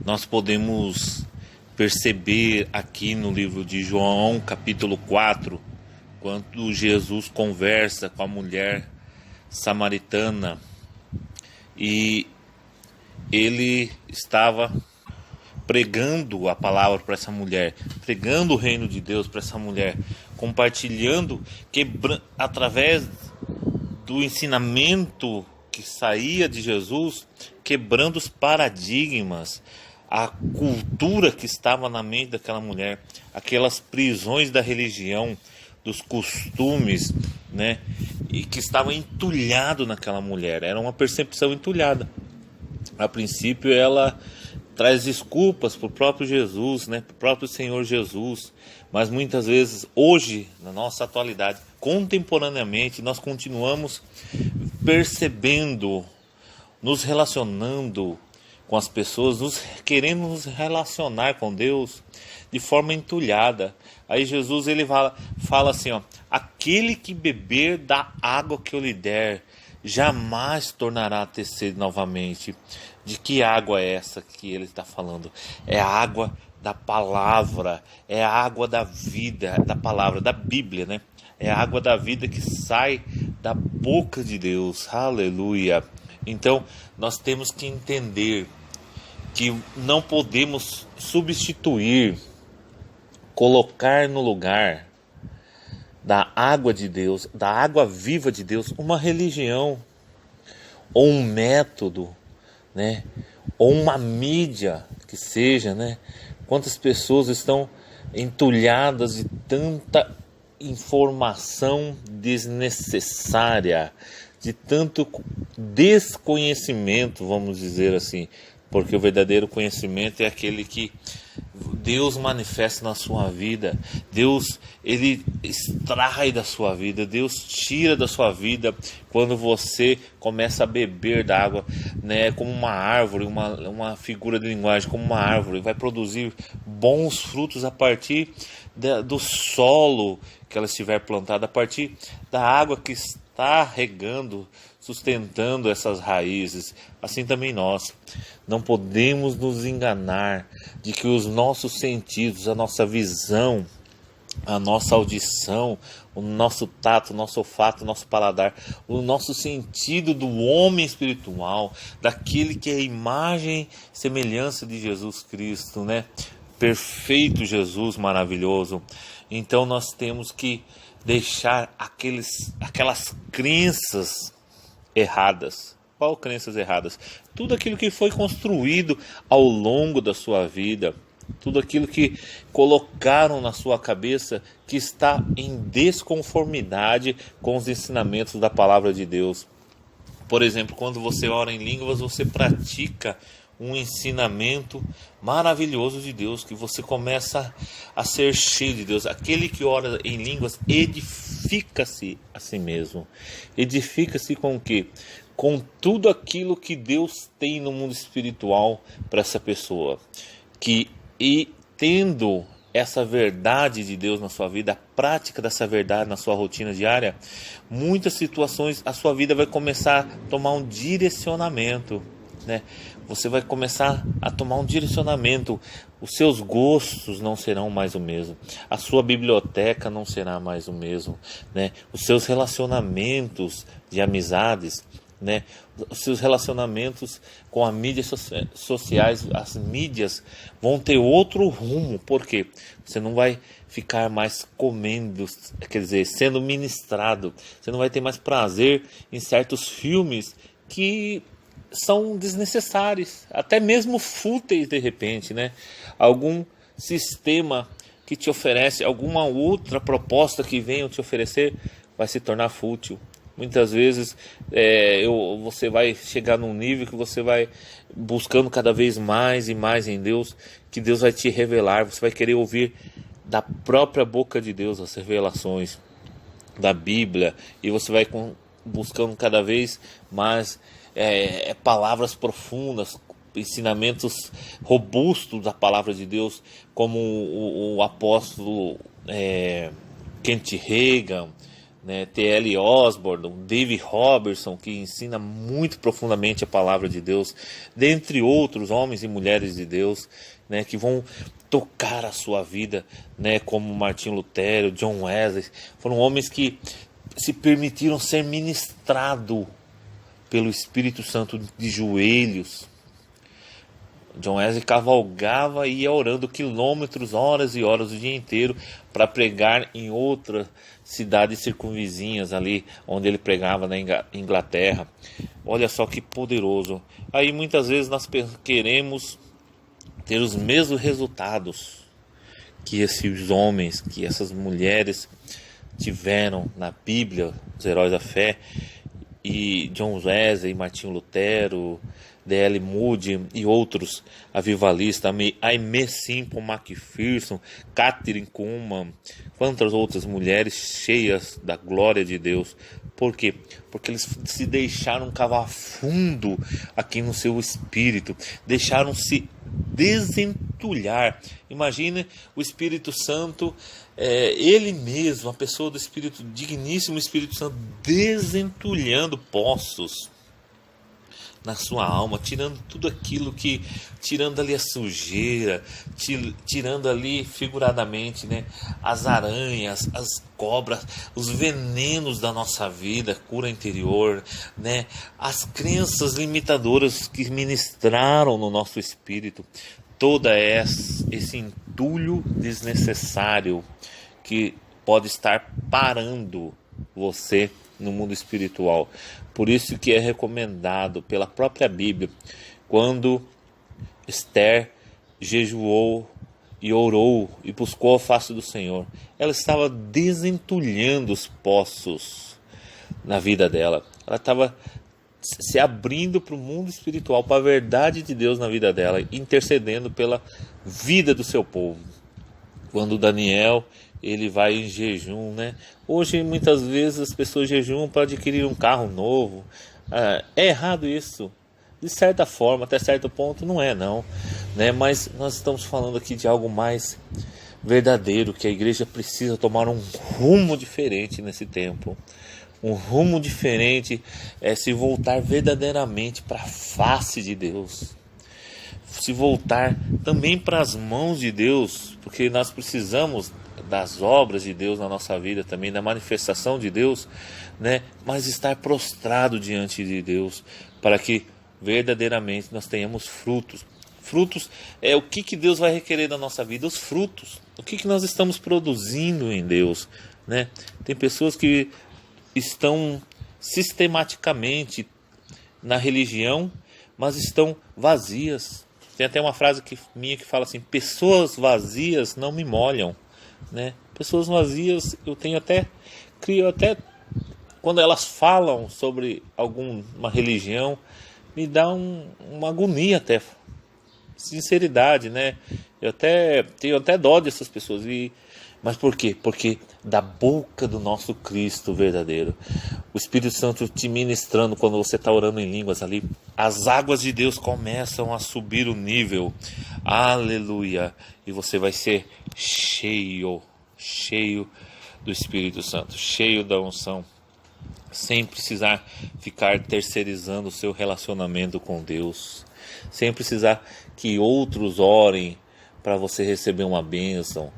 nós podemos perceber aqui no livro de João, capítulo 4, quando Jesus conversa com a mulher samaritana e ele estava pregando a palavra para essa mulher, pregando o reino de Deus para essa mulher, compartilhando, através do ensinamento que saía de Jesus, quebrando os paradigmas, a cultura que estava na mente daquela mulher, aquelas prisões da religião, dos costumes, né, e que estava entulhado naquela mulher. Era uma percepção entulhada. A princípio ela traz desculpas para o próprio Jesus, né, para o próprio Senhor Jesus, mas muitas vezes hoje, na nossa atualidade, contemporaneamente, nós continuamos percebendo, nos relacionando com as pessoas, querendo nos relacionar com Deus de forma entulhada. Aí Jesus ele fala assim, ó, aquele que beber da água que eu lhe der, jamais tornará a ter sede novamente. De que água é essa que ele está falando? É a água da palavra, é a água da vida, da palavra, da Bíblia, né? É a água da vida que sai da boca de Deus, aleluia. Então, nós temos que entender que não podemos substituir, colocar no lugar da água de Deus, da água viva de Deus, uma religião, ou um método, né? Ou uma mídia que seja, né? Quantas pessoas estão entulhadas de tanta informação desnecessária, de tanto desconhecimento, vamos dizer assim, porque o verdadeiro conhecimento é aquele que Deus manifesta na sua vida. Deus, ele extrai da sua vida, Deus tira da sua vida quando você começa a beber da água, né? Como uma árvore, uma figura de linguagem, como uma árvore, vai produzir bons frutos a partir do solo que ela estiver plantada, a partir da água que está regando, sustentando essas raízes. Assim também nós não podemos nos enganar de que os nossos sentidos, a nossa visão, a nossa audição, o nosso tato, o nosso olfato, o nosso paladar, o nosso sentido do homem espiritual, daquele que é a imagem e semelhança de Jesus Cristo, né? Perfeito Jesus maravilhoso. Então nós temos que deixar aquelas crenças erradas. Qual crenças erradas? Tudo aquilo que foi construído ao longo da sua vida, tudo aquilo que colocaram na sua cabeça que está em desconformidade com os ensinamentos da palavra de Deus. Por exemplo, quando você ora em línguas, você pratica um ensinamento maravilhoso de Deus, que você começa a ser cheio de Deus. Aquele que ora em línguas edifica-se a si mesmo. Edifica-se com o quê? Com tudo aquilo que Deus tem no mundo espiritual para essa pessoa. E tendo essa verdade de Deus na sua vida, a prática dessa verdade na sua rotina diária, muitas situações a sua vida vai começar a tomar um direcionamento, né? Você vai começar a tomar um direcionamento. Os seus gostos não serão mais o mesmo, a sua biblioteca não será mais o mesmo, né? Os seus relacionamentos de amizades, né? Os seus relacionamentos com as mídias sociais, as mídias vão ter outro rumo. Por quê? Você não vai ficar mais comendo, quer dizer, sendo ministrado. Você não vai ter mais prazer em certos filmes que são desnecessários, até mesmo fúteis de repente, né? Algum sistema que te oferece, alguma outra proposta que venham te oferecer, vai se tornar fútil. Muitas vezes você vai chegar num nível que você vai buscando cada vez mais e mais em Deus, que Deus vai te revelar, você vai querer ouvir da própria boca de Deus as revelações da Bíblia, e você vai buscando cada vez mais palavras profundas, ensinamentos robustos da palavra de Deus, como o apóstolo Kent Reagan, né, T.L. Osborne, David Robertson, que ensina muito profundamente a palavra de Deus, dentre outros homens e mulheres de Deus, né, que vão tocar a sua vida, né, como Martinho Lutero, John Wesley. Foram homens que se permitiram ser ministrados pelo Espírito Santo de joelhos. John Wesley cavalgava e ia orando quilômetros, horas e horas, o dia inteiro, para pregar em outras cidades circunvizinhas, ali onde ele pregava na Inglaterra. Olha só que poderoso. Aí muitas vezes nós queremos ter os mesmos resultados que esses homens, que essas mulheres tiveram na Bíblia, os heróis da fé, e John Wesley, Martinho Lutero, D.L. Moody e outros avivalistas, Aimee Semple McPherson, Kathryn Kuhlman, quantas outras mulheres cheias da glória de Deus. Por quê? Porque eles se deixaram cavar fundo aqui no seu espírito, deixaram-se desentulhar. Imagine o Espírito Santo, ele mesmo, a pessoa do Espírito, digníssimo Espírito Santo, desentulhando poços na sua alma, tirando tudo aquilo que, tirando ali a sujeira, tirando ali figuradamente, né, as aranhas, as cobras, os venenos da nossa vida, cura interior, né, as crenças limitadoras que ministraram no nosso espírito, toda esse entulho desnecessário que pode estar parando você no mundo espiritual. Por isso que é recomendado pela própria Bíblia, quando Esther jejuou e orou e buscou a face do Senhor, ela estava desentulhando os poços na vida dela. Ela estava se abrindo para o mundo espiritual, para a verdade de Deus na vida dela, intercedendo pela vida do seu povo. Quando Daniel, ele vai em jejum, né? Hoje, muitas vezes, as pessoas jejuam para adquirir um carro novo. É errado isso. De certa forma, até certo ponto, não é, não. Né? Mas nós estamos falando aqui de algo mais verdadeiro, que a igreja precisa tomar um rumo diferente nesse tempo. Um rumo diferente é se voltar verdadeiramente para a face de Deus. Se voltar também para as mãos de Deus, porque nós precisamos das obras de Deus na nossa vida também, da manifestação de Deus, né? Mas estar prostrado diante de Deus, para que verdadeiramente nós tenhamos frutos. Frutos é o que Deus vai requerer da nossa vida, os frutos. O que nós estamos produzindo em Deus, né? Tem pessoas que estão sistematicamente na religião, mas estão vazias. Tem até uma frase minha que fala assim: pessoas vazias não me molham, né? Pessoas vazias, crio até quando elas falam sobre alguma religião, me dá uma agonia até, sinceridade, né? Eu tenho até dó dessas pessoas. Mas por quê? Porque da boca do nosso Cristo verdadeiro, o Espírito Santo te ministrando quando você está orando em línguas ali, as águas de Deus começam a subir o nível, aleluia, e você vai ser cheio do Espírito Santo, cheio da unção, sem precisar ficar terceirizando o seu relacionamento com Deus, sem precisar que outros orem para você receber uma bênção,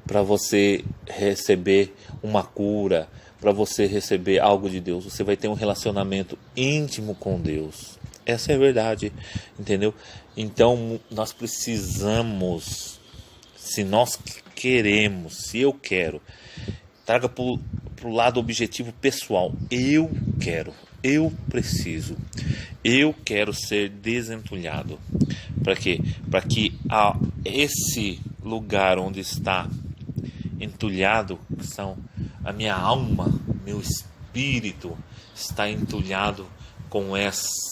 para você receber uma cura, para você receber algo de Deus. Você vai ter um relacionamento íntimo com Deus. Essa é a verdade, entendeu? Então nós precisamos, se nós queremos, se eu quero, traga para o lado objetivo pessoal. Eu preciso, eu quero ser desentulhado. Para quê? Para que esse lugar onde está entulhado, que são a minha alma, meu espírito, está entulhado com essas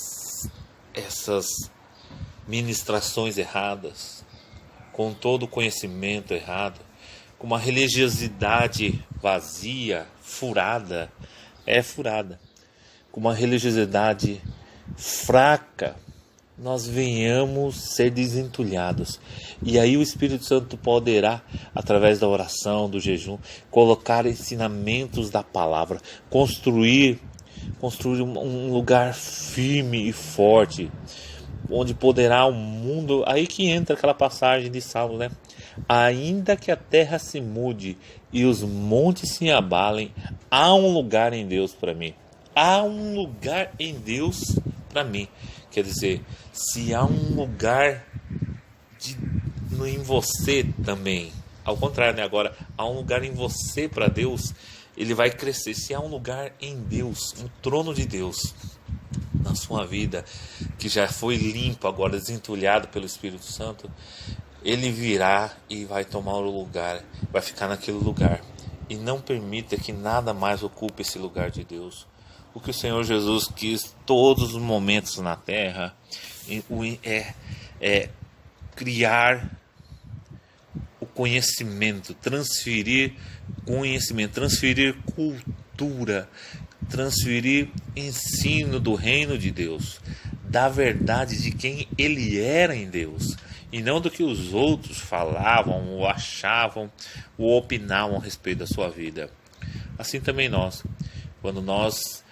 ministrações erradas, com todo o conhecimento errado, com uma religiosidade vazia, furada, com uma religiosidade fraca, nós venhamos ser desentulhados. E aí o Espírito Santo poderá, através da oração, do jejum, colocar ensinamentos da palavra, construir um lugar firme e forte, onde poderá o mundo. Aí que entra aquela passagem de Salmo, né? Ainda que a terra se mude e os montes se abalem, há um lugar em Deus para mim. Há um lugar em Deus para mim. Quer dizer, se há um lugar em você também, ao contrário, né? Agora, há um lugar em você para Deus, ele vai crescer. Se há um lugar em Deus, um trono de Deus na sua vida, que já foi limpo, agora desentulhado pelo Espírito Santo, ele virá e vai tomar o lugar, vai ficar naquele lugar. E não permita que nada mais ocupe esse lugar de Deus. O que o Senhor Jesus quis todos os momentos na terra é criar o conhecimento, transferir conhecimento, transferir cultura, transferir ensino do reino de Deus, da verdade de quem ele era em Deus, e não do que os outros falavam, ou achavam, ou opinavam a respeito da sua vida. Assim também nós, quando nós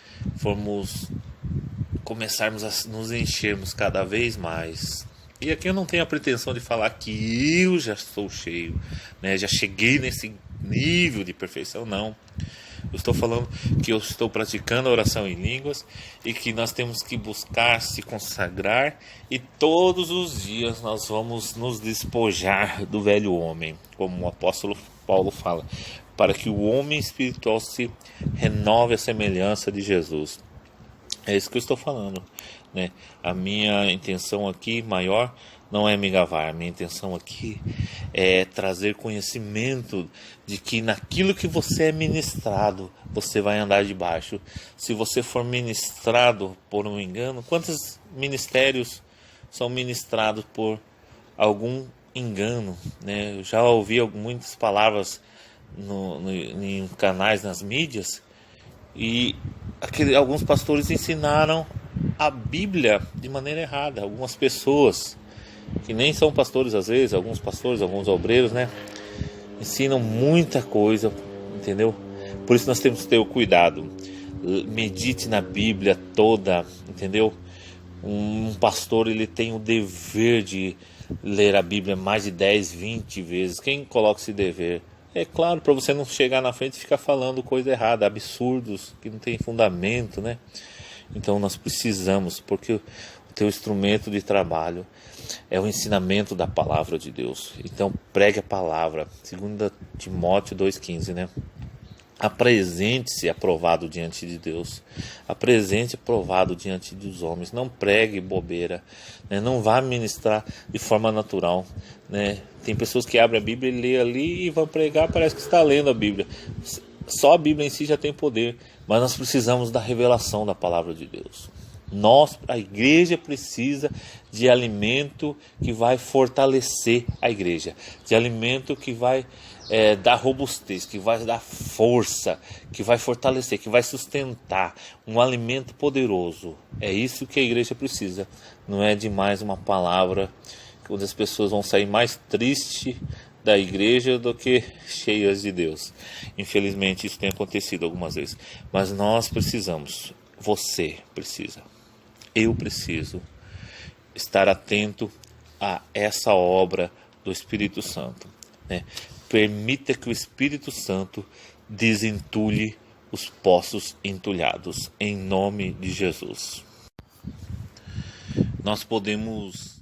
começarmos a nos enchermos cada vez mais. E aqui eu não tenho a pretensão de falar que eu já estou cheio, né? Já cheguei nesse nível de perfeição, não. Eu estou falando que eu estou praticando a oração em línguas e que nós temos que buscar se consagrar, e todos os dias nós vamos nos despojar do velho homem, como o apóstolo Paulo fala, para que o homem espiritual se renove à semelhança de Jesus. É isso que eu estou falando, né? A minha intenção aqui maior não é me gabar, a minha intenção aqui é trazer conhecimento de que naquilo que você é ministrado, você vai andar debaixo. Se você for ministrado por um engano, quantos ministérios são ministrados por algum engano, né? Eu já ouvi muitas palavras em canais, nas mídias, e alguns pastores ensinaram a Bíblia de maneira errada. Algumas pessoas que nem são pastores, às vezes, alguns pastores, alguns obreiros, né, ensinam muita coisa, entendeu? Por isso nós temos que ter o cuidado. Medite na Bíblia toda, entendeu? Um pastor, ele tem o dever de ler a Bíblia mais de 10, 20 vezes. Quem coloca esse dever? É claro, para você não chegar na frente e ficar falando coisa errada, absurdos, que não tem fundamento, né? Então nós precisamos, porque o teu instrumento de trabalho é o ensinamento da palavra de Deus. Então pregue a palavra, 2 Timóteo 2,15, né? Apresente-se aprovado diante de Deus, apresente aprovado diante dos homens. Não pregue bobeira, né? Não vá ministrar de forma natural, né? Tem pessoas que abrem a Bíblia e lê ali e vão pregar, parece que está lendo a Bíblia. Só a Bíblia em si já tem poder, mas nós precisamos da revelação da palavra de Deus. A igreja precisa de alimento que vai fortalecer a igreja, de alimento que vai dar robustez, que vai dar força, que vai fortalecer, que vai sustentar, um alimento poderoso. É isso que a igreja precisa. Não é de mais uma palavra onde as pessoas vão sair mais tristes da igreja do que cheias de Deus. Infelizmente isso tem acontecido algumas vezes, mas nós precisamos, você precisa, eu preciso estar atento a essa obra do Espírito Santo, né? Permita que o Espírito Santo desentulhe os poços entulhados, em nome de Jesus. Nós podemos